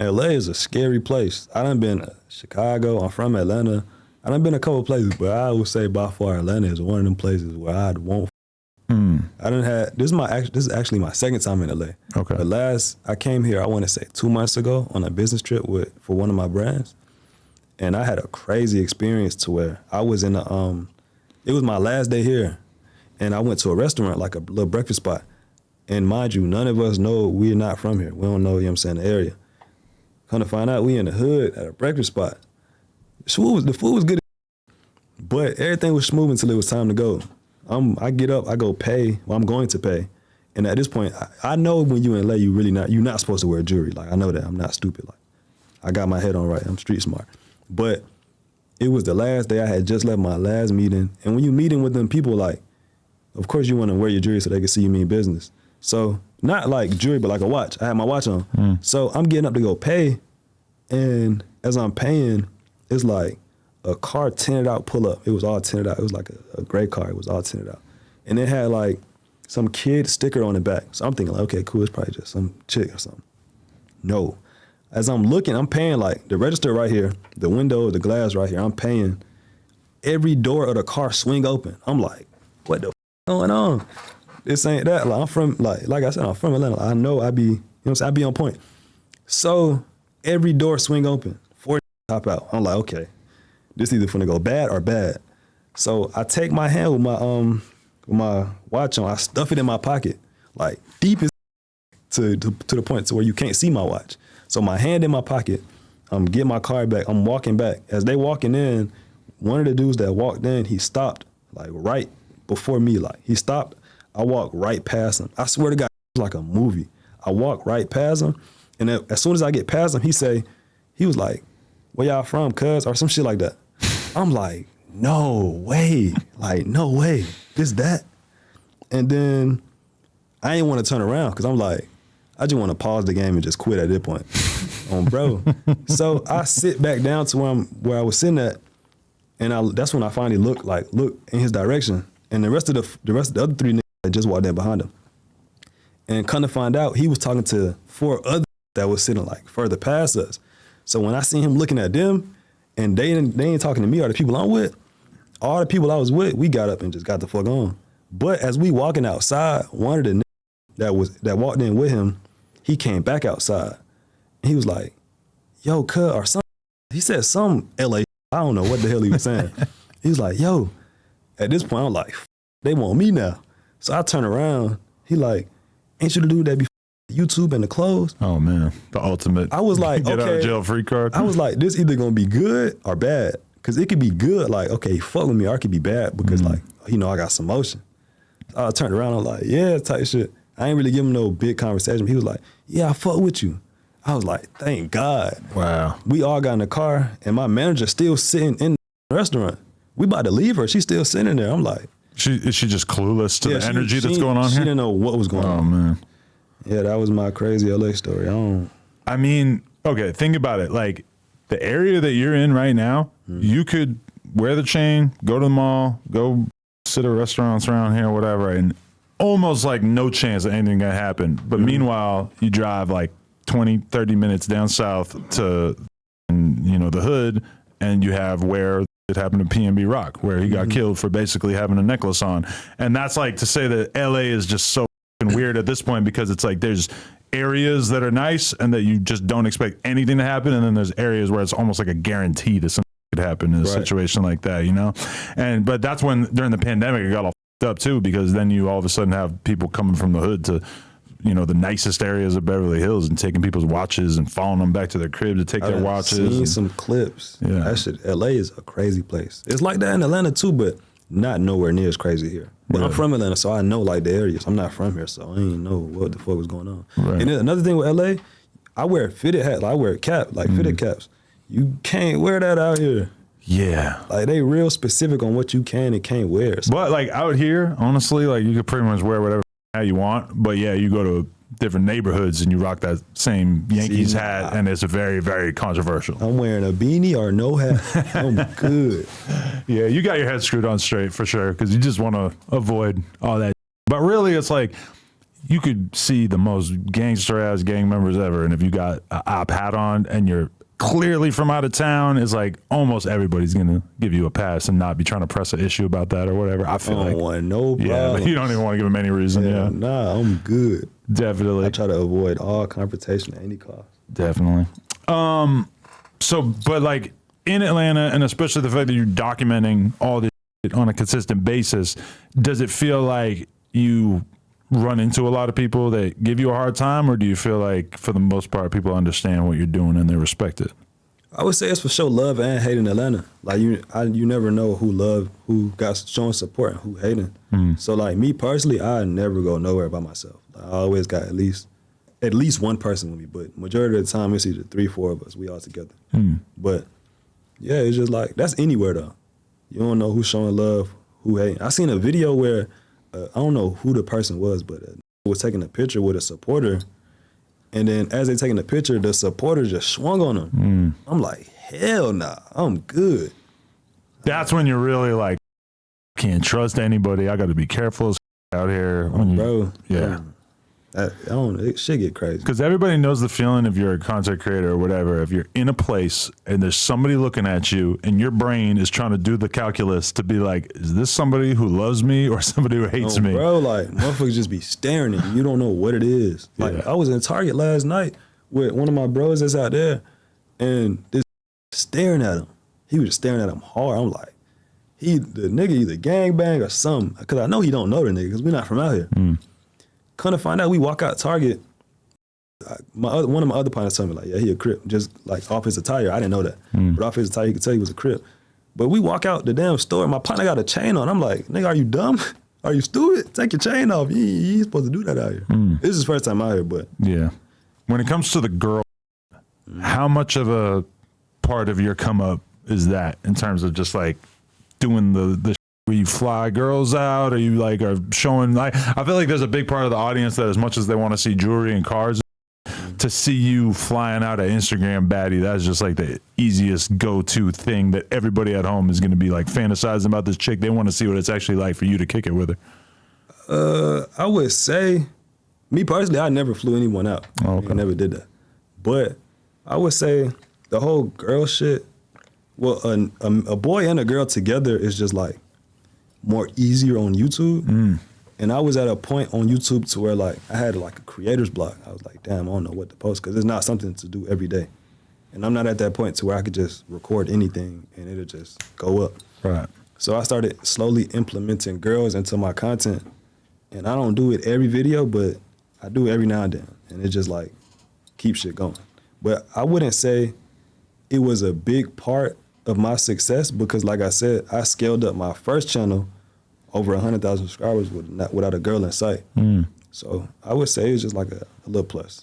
LA is a scary place. I done been to Chicago. I'm from Atlanta. I done been a couple places, but I would say by far Atlanta is one of them places where I'd won't. I done had, this is actually my second time in LA. Okay. But I came here, I want to say 2 months ago on a business trip for one of my brands. And I had a crazy experience to where I was in it was my last day here. And I went to a restaurant, like a little breakfast spot. And mind you, none of us know we're not from here. We don't know, you know what I'm saying, the area. Come to find out, we in the hood at a breakfast spot. The food was good, but everything was smooth until it was time to go. I get up, I go pay. Well, I'm going to pay. And at this point, I know when you in LA, you're not supposed to wear jewelry. Like, I know that. I'm not stupid. Like, I got my head on right. I'm street smart. But it was the last day. I had just left my last meeting. And when you meeting with them people, like, of course you want to wear your jewelry so they can see you mean business. So not like jewelry, but like a watch. I had my watch on. So I'm getting up to go pay. And as I'm paying, it's like a car tinted out pull up. It was all tinted out. It was like a gray car. It was all tinted out. And it had like some kid sticker on the back. So I'm thinking like, okay, cool. It's probably just some chick or something. No. As I'm looking, I'm paying like the register right here, the window, the glass right here. I'm paying. Every door of the car swing open. I'm like, what the going on? This ain't that. Like I'm from like I said, I'm from Atlanta. I know I be, you know what I'm saying? I be on point. So every door swing open, 4 top out. I'm like, okay, this either finna go bad or bad. So I take my hand with my watch on, I stuff it in my pocket, like deep as to the point to where you can't see my watch. So my hand in my pocket, I'm getting my car back, I'm walking back. As they walking in, one of the dudes that walked in, he stopped like right before me. Like he stopped, I walked right past him. I swear to God, it was like a movie. I walked right past him, and then as soon as I get past him, he was like, where y'all from, cuz? Or some shit like that. I'm like, no way. Like, no way. This, that. And then I ain't want to turn around because I'm like, I just want to pause the game and just quit at this point. Bro. So I sit back down to where I was sitting at, and that's when I finally look in his direction. And the rest of the other 3 niggas that just walked in behind him. And come to find out, he was talking to 4 others that was sitting like further past us. So when I seen him looking at them, and they ain't talking to me or the people I'm with, all the people I was with, we got up and just got the fuck on. But as we walking outside, one of the niggas that walked in with him, he came back outside. And he was like, yo, cuz, or something. He said some LA, I don't know what the hell he was saying. He was like, yo, at this point, I'm like, they want me now. So I turn around, he like, ain't you the dude that be YouTube and the clothes? Oh man, the ultimate. I was like, get okay, out of jail free card. I was like, this either gonna be good or bad. Cause it could be good, like, okay, fuck with me, or it could be bad because like, I got some motion. So I turned around, I'm like, yeah, type shit. I ain't really give him no big conversation. He was like, yeah, I fuck with you. I was like, thank God. Wow. We all got in the car and my manager still sitting in the restaurant. We about to leave her, she's still sitting there. I'm like. Is she just clueless to the energy that's going on here? She didn't know what was going on. Oh man. Yeah, that was my crazy LA story. I mean, okay, think about it. Like the area that you're in right now, you could wear the chain, go to the mall, go sit at restaurants around here, whatever, and almost like no chance that anything gonna happen. But meanwhile, you drive like 20, 30 minutes down south to, the hood, and you have where it happened to PNB Rock, where he got killed for basically having a necklace on. And that's like to say that LA is just so weird at this point, because it's like there's areas that are nice and that you just don't expect anything to happen, and then there's areas where it's almost like a guarantee that something could happen in a situation like that, but that's when during the pandemic it got all f***ed up too, because then you all of a sudden have people coming from the hood to the nicest areas of Beverly Hills and taking people's watches and following them back to their crib to take their watches. I've seen some clips. Yeah, that shit. LA is a crazy place. It's like that in Atlanta too, but not nowhere near as crazy here. But I'm from Atlanta, so I know like the areas. I'm not from here, so I ain't know what the fuck was going on. Right. And then another thing with LA, I wear fitted hats. Like I wear a cap, like fitted caps. You can't wear that out here. Yeah. Like they real specific on what you can and can't wear. So. But like out here, honestly, like you could pretty much wear whatever hat you want. But yeah, you go to different neighborhoods and you rock that same Yankees hat, and it's very, very controversial. I'm wearing a beanie or no hat. I'm good. Yeah, you got your head screwed on straight for sure, because you just want to avoid all that. But really, it's like you could see the most gangster ass gang members ever, and if you got an op hat on and you're clearly from out of town, it's like almost everybody's gonna give you a pass and not be trying to press an issue about that or whatever. I feel like want no problem. yeah, but you don't even want to give them any reason. Yeah, Nah, I'm good. definitely. I try to avoid all confrontation at any cost. Definitely. So, but like in Atlanta, and especially the fact that you're documenting all this shit on a consistent basis, does it feel like you run into a lot of people that give you a hard time, or do you feel like for the most part people understand what you're doing and they respect it? I would say it's for sure love and hate in Atlanta. Like you never know who got showing support and who hating. So like me personally, I never go nowhere by myself. Like, I always got at least one person with me, but majority of the time it's either 3-4 of us. We all together. But yeah, it's just like that's anywhere though. You don't know who's showing love, who hating. I seen a video where I don't know who the person was, but was taking a picture with a supporter, and then as they taking the picture, the supporter just swung on him. I'm like, hell nah, I'm good. That's when you're really like, can't trust anybody. I got to be careful as out here. Bro. Yeah. It should get crazy. Because everybody knows the feeling if you're a content creator or whatever, if you're in a place and there's somebody looking at you and your brain is trying to do the calculus to be like, is this somebody who loves me or somebody who hates me? Bro, like motherfuckers just be staring at you. You don't know what it is. Like I was in Target last night with one of my bros that's out there, and this staring at him. He was just staring at him hard. I'm like, the nigga either gangbang or something. Because I know he don't know the nigga because we're not from out here. Come to find out, we walk out Target. One of my other partners told me, like, yeah, he a Crip, just like off his attire. I didn't know that. But off his attire, he could tell he was a Crip. But we walk out the damn store, my partner got a chain on. I'm like, nigga, are you dumb? Are you stupid? Take your chain off. You ain't supposed to do that out here. This is his first time out here, but. Yeah. When it comes to the girl, how much of a part of your come up is that in terms of just like doing the where you fly girls out, or you like are showing, like, I feel like there's a big part of the audience that as much as they want to see jewelry and cars, to see you flying out an Instagram baddie, that's just like the easiest go-to thing that everybody at home is going to be like fantasizing about this chick. They want to see what it's actually like for you to kick it with her. I would say, me personally, I never flew anyone out. Okay. I never did that. But I would say the whole girl shit, well, a boy and a girl together is just like more easier on YouTube. And I was at a point on YouTube to where like I had like a creator's block. I was like, damn, I don't know what to post because it's not something to do every day. And I'm not at that point to where I could just record anything and it'll just go up. Right. So I started slowly implementing girls into my content. And I don't do it every video, but I do it every now and then. And it just like keeps shit going. But I wouldn't say it was a big part of my success because like I said, I scaled up my first channel over 100,000 subscribers without a girl in sight. So I would say it's just like a little plus.